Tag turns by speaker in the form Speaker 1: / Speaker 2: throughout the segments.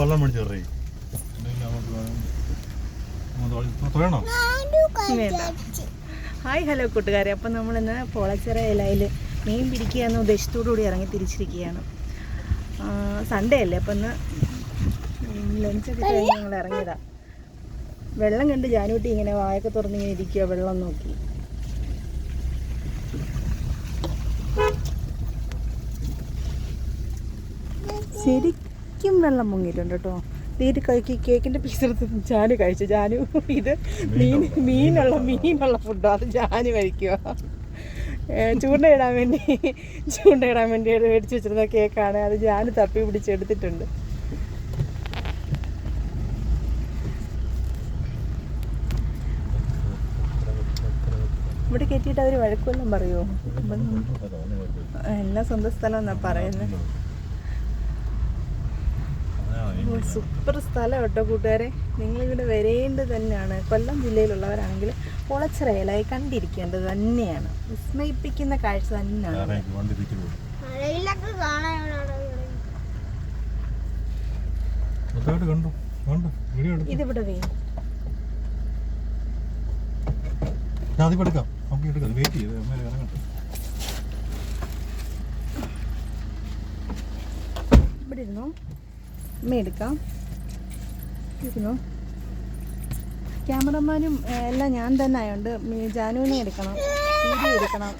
Speaker 1: വെള്ളം മേടിച്ചേ
Speaker 2: hi hello കൂട്ടുകാരെ. അപ്പം നമ്മളിന്ന് പോളച്ചിറ ഇലയിൽ മീൻ പിടിക്കുക എന്ന ഉദ്ദേശത്തോടുകൂടി ഇറങ്ങി തിരിച്ചിരിക്കുകയാണ്. സൺഡേ അല്ലേ, അപ്പം ഇന്ന് ലഞ്ചൊക്കെ കഴിഞ്ഞ് ഞങ്ങൾ ഇറങ്ങിയതാണ്. വെള്ളം കണ്ട് ജാനൂട്ടി ഇങ്ങനെ വായൊക്കെ തുറന്നിങ്ങനെ ഇരിക്കുക, വെള്ളം നോക്കി. ശരിക്കും വെള്ളം മുങ്ങിയിട്ടുണ്ട് കേട്ടോ. തീരെ കേക്കിൻ്റെ പീസെടുത്ത് ജാനു കഴിച്ചു. ജാനു ഇത് മീനുള്ള ഫുഡോ അത് ജാനു കഴിക്കുക. ചൂണ്ടയിടാൻ വേണ്ടി മേടിച്ച് വെച്ചിരുന്ന കേക്കാണ്. അത് ജാനു തപ്പി പിടിച്ചെടുത്തിട്ടുണ്ട്. ഇവിടെ കെട്ടിയിട്ട് അവർ വഴക്കുമെല്ലാം പറയുമോ? എല്ലാം സ്വന്തം സ്ഥലം എന്നാ പറയുന്നത്. സൂപ്പർ സ്ഥലം കേട്ടോ കൂട്ടുകാരെ. നിങ്ങളിവിടെ വരേണ്ടത് തന്നെയാണ്. കൊല്ലം ജില്ലയിലുള്ളവരാണെങ്കിൽ കുളച്ചിറയിലായി കണ്ടിരിക്കേണ്ടത് തന്നെയാണ്. വിസ്മയിപ്പിക്കുന്ന കാഴ്ച തന്നെയാണ്. ഇതിവിടെ വേണം. ഇവിടെ ഇരുന്നോ, അമ്മ എടുക്കാം. ഇരുന്നോ. ക്യാമറമാനും എല്ലാം ഞാൻ തന്നെ ആയതുകൊണ്ട് ജാനുവിനെ എടുക്കണം, വീഡിയോ എടുക്കണം.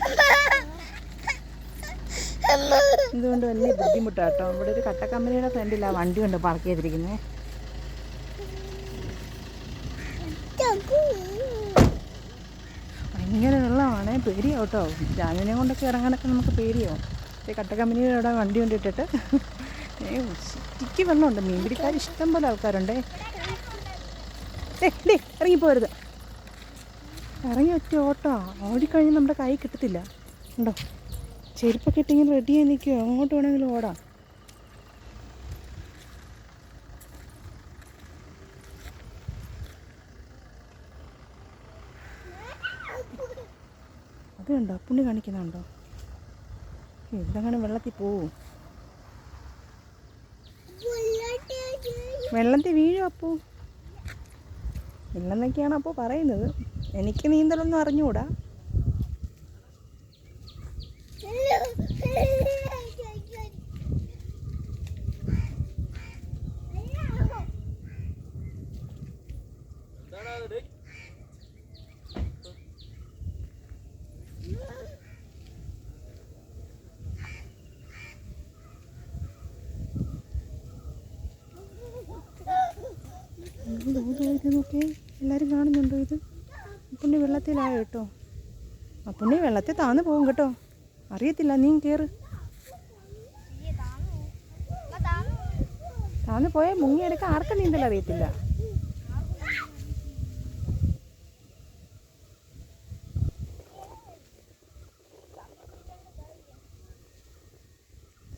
Speaker 2: ഇതുകൊണ്ട് വലിയ ബുദ്ധിമുട്ടാട്ടോ. ഇവിടെ ഒരു കട്ടക്കമ്പനിയുടെ ഫ്രണ്ടിലാ വണ്ടി കൊണ്ട് പാർക്ക് ചെയ്തിരിക്കുന്നത്. ഭയങ്കര വെള്ളമാണ്, പേടിയാവും കേട്ടോ. ജാനുവിനെ കൊണ്ടൊക്കെ ഇറങ്ങാനൊക്കെ നമുക്ക് പേടിയാവും. കട്ടക്കമ്പനിയുടെ അവിടെ വണ്ടി കൊണ്ടിട്ടിട്ട് ചുറ്റിക്ക് വെള്ളമുണ്ട്. മീൻ പിടിക്കാർ ഇഷ്ടം പോലെ ആൾക്കാരുണ്ടേ. ഇറങ്ങിപ്പോരുത്. ഇറങ്ങി ഒറ്റ ഓട്ടോ. ഓടിക്കഴിഞ്ഞ് നമ്മുടെ കൈ കിട്ടത്തില്ല. ഉണ്ടോ, ചെരുപ്പൊക്കെ ഇട്ടിങ്ങനെ റെഡിയായി നിൽക്കുമോ, അങ്ങോട്ട് വേണമെങ്കിലും ഓടാം. അത് കണ്ടോ, പുണ്ണി കാണിക്കുന്നുണ്ടോ? ഇവിടെങ്ങനെ വെള്ളത്തിൽ പോവും. വെള്ളത്തിൽ വീഴും. അപ്പോൾ ഇല്ലെന്നൊക്കെയാണ് അപ്പോൾ പറയുന്നത്. എനിക്ക് നീന്തലൊന്നും അറിഞ്ഞുകൂടാ. നോക്കേ, എല്ലാവരും കാണുന്നുണ്ടോ? ഇത് പുണ്ണി വെള്ളത്തിലായോ കേട്ടോ. ആ പുണ്ണി വെള്ളത്തിൽ താന്ന് പോകും കേട്ടോ. അറിയത്തില്ല, നീ കയറ്. താന്ന് പോയാൽ മുങ്ങിയെടുക്കാൻ ആർക്കും നീന്തൽ അറിയത്തില്ല.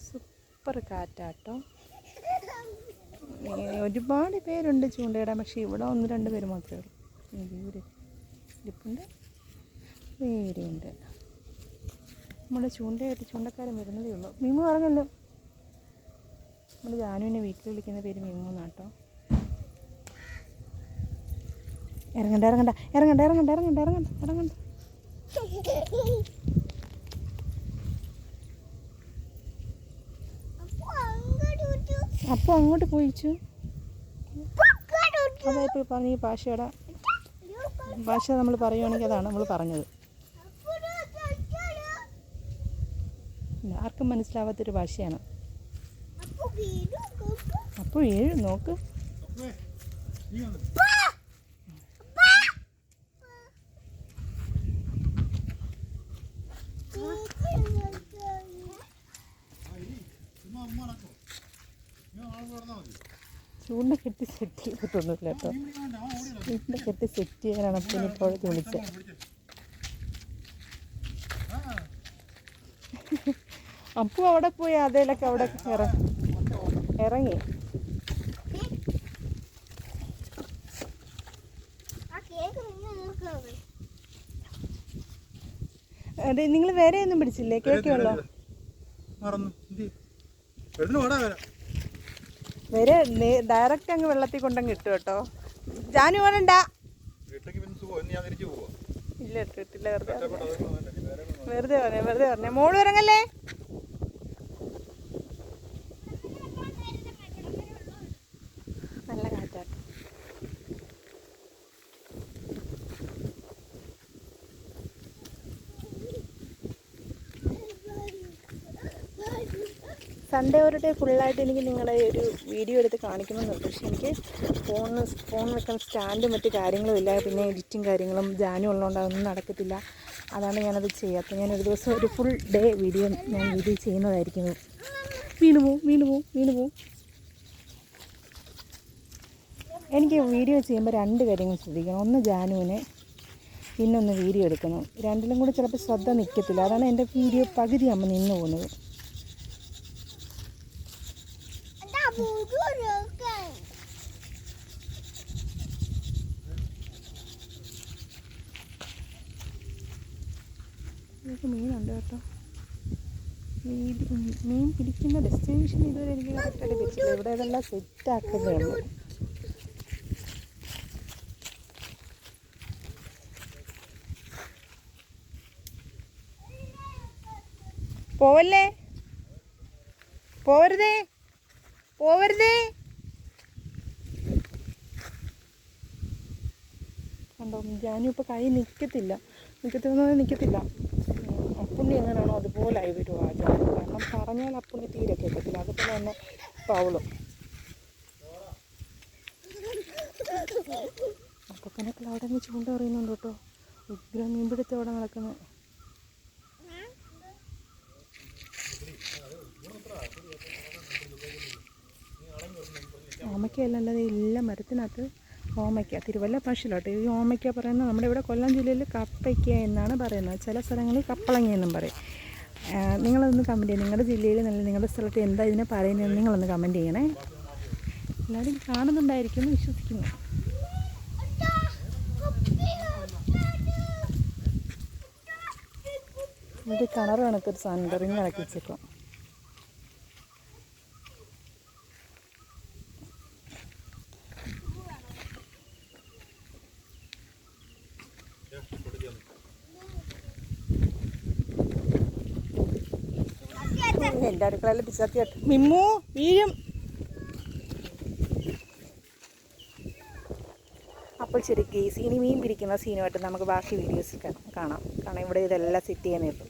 Speaker 2: സൂപ്പർ കാറ്റാട്ടോ. ഒരുപാട് പേരുണ്ട് ചൂണ്ടയിടാൻ. പക്ഷേ ഇവിടെ 1-2 പേര് മാത്രമേ ഉള്ളൂ. ഇരിപ്പുണ്ട്, വേരെയുണ്ട്. നമ്മുടെ ചൂണ്ടക്കാരൻ വരുന്നതേ ഉള്ളൂ. മീമു പറഞ്ഞല്ലോ. നമ്മുടെ ജാനുവിനെ വീട്ടിൽ വിളിക്കുന്ന പേര് മീമു എന്നാട്ടോ. ഇറങ്ങണ്ട. അപ്പോൾ അങ്ങോട്ട് പോയിച്ചു. അതായപ്പോൾ പറഞ്ഞ ഈ ഭാഷ നമ്മൾ പറയുകയാണെങ്കിൽ അതാണ് നമ്മൾ പറഞ്ഞത്. ആർക്കും മനസ്സിലാവാത്തൊരു ഭാഷയാണ്. അപ്പോൾ നോക്ക്. ചൂണ്ട കെട്ടി സെറ്റ് ചെയ്തിട്ടൊന്നുമില്ല കേട്ടോ. ചൂണ്ട കെട്ടി സെറ്റ് ചെയ്യാനാണ് അപ്പം ഇപ്പോൾ വിളിച്ചത്. അപ്പോൾ അവിടെ പോയി അതേലൊക്കെ അവിടെ ഇറങ്ങി. അതെ, നിങ്ങൾ വേറെ ഒന്നും പിടിച്ചില്ലേ? കേക്കുള്ളൂ. വരെ ഡയറക്റ്റ് അങ്ങ് വെള്ളത്തിൽ കൊണ്ടങ്ങ് ഇട്ടു കേട്ടോ. ജാനു വേണ്ട. ഇല്ല ഇട്ടിട്ടില്ല, വെറുതെ പറഞ്ഞേ. മോള് ഇറങ്ങല്ലേ. നല്ല കാറ്റാട്ടോ. സൺഡേ ഒരു ഡേ ഫുള്ളായിട്ട് എനിക്ക് നിങ്ങളെ ഒരു വീഡിയോ എടുത്ത് കാണിക്കണമെന്നുണ്ട്. പക്ഷെ എനിക്ക് ഫോൺ വെക്കാൻ സ്റ്റാൻഡും മറ്റു കാര്യങ്ങളും ഇല്ല. പിന്നെ എഡിറ്റും കാര്യങ്ങളും ജാനും ഉള്ളതുകൊണ്ട് അതൊന്നും നടക്കത്തില്ല. അതാണ് ഞാനത് ചെയ്യാത്തത്. ഞാനൊരു ദിവസം ഒരു ഫുൾ ഡേ വീഡിയോ ചെയ്യുന്നതായിരിക്കും. വീണു പോവും. എനിക്ക് വീഡിയോ ചെയ്യുമ്പോൾ 2 കാര്യങ്ങൾ ശ്രദ്ധിക്കണം. ഒന്ന് ജാനുവിനെ, പിന്നൊന്ന് വീഡിയോ എടുക്കണം. രണ്ടിലും കൂടി ചിലപ്പോൾ ശ്രദ്ധ നിൽക്കത്തില്ല. അതാണ് എൻ്റെ വീഡിയോ പകുതിയാകുമ്പോൾ നിന്ന് പോകുന്നത്. ഇതൊക്കെ മീനുണ്ട് കേട്ടോ. മീൻ പിടിക്കുന്ന ഡെസ്റ്റിനേഷൻ ഇതുവരെ എനിക്ക് കറക്റ്റായിട്ട് പിടിച്ചില്ല. ഇവിടെ ഇതെല്ലാം സെറ്റാക്കുന്നേ ഉള്ളൂ. പോവരുതേ. കണ്ടോ, ജാനു ഇപ്പോൾ കൈ നിൽക്കത്തില്ല. അപ്പുണ്ണി എങ്ങനെയാണോ അതുപോലെ ആയി വരുമോ ആ ജാനു. കാരണം പറഞ്ഞാൽ അപ്പുണ്ണി തീരെ കേൾക്കത്തില്ല. അതുപോലെ തന്നെ പൗളും. അപ്പനൊക്കെ അവിടെ നിന്ന് ചൂണ്ട പറയുന്നുണ്ട് കേട്ടോ. ഉഗ്രം മീൻപിടുത്തം അവിടെ നടക്കുന്നത്. ഓമയ്ക്കല്ലാതെ എല്ലാ മരത്തിനകത്ത് ഓമയ്ക്ക, തിരുവല്ല ഭാഷയിലോട്ട് ഈ ഓമയ്ക്ക പറയുന്നത് നമ്മുടെ ഇവിടെ കൊല്ലം ജില്ലയിൽ കപ്പയ്ക്ക എന്നാണ് പറയുന്നത്. ചില സ്ഥലങ്ങളിൽ കപ്പളങ്ങ എന്നും പറയും. നിങ്ങളൊന്ന് കമൻറ്റ് ചെയ്യണം. നിങ്ങളുടെ ജില്ലയിൽ നിങ്ങളുടെ സ്ഥലത്ത് എന്താ ഇതിനെ പറയുന്നത് നിങ്ങളൊന്ന് കമൻറ്റ് ചെയ്യണേ. എല്ലാവരും കാണുന്നുണ്ടായിരിക്കും എന്ന് വിശ്വസിക്കുന്നു. ഒരു കിണർ കണക്കൊരു സാധനം റിങ് ഇറക്കി വെച്ചേക്കാം. എൻ്റെ അടുക്കളയിൽ പിച്ചാത്തി കേട്ടോ. മിമ്മു വീഴും. അപ്പോൾ ശരി ഗെയ്സ്, ഇനി മീൻ പിടിക്കുന്ന സീനുമായിട്ട് നമുക്ക് ബാക്കി വീഡിയോസ് കാണാം. ഇവിടെ ഇതെല്ലാം സെറ്റ് ചെയ്യാനേ ഉള്ളൂ.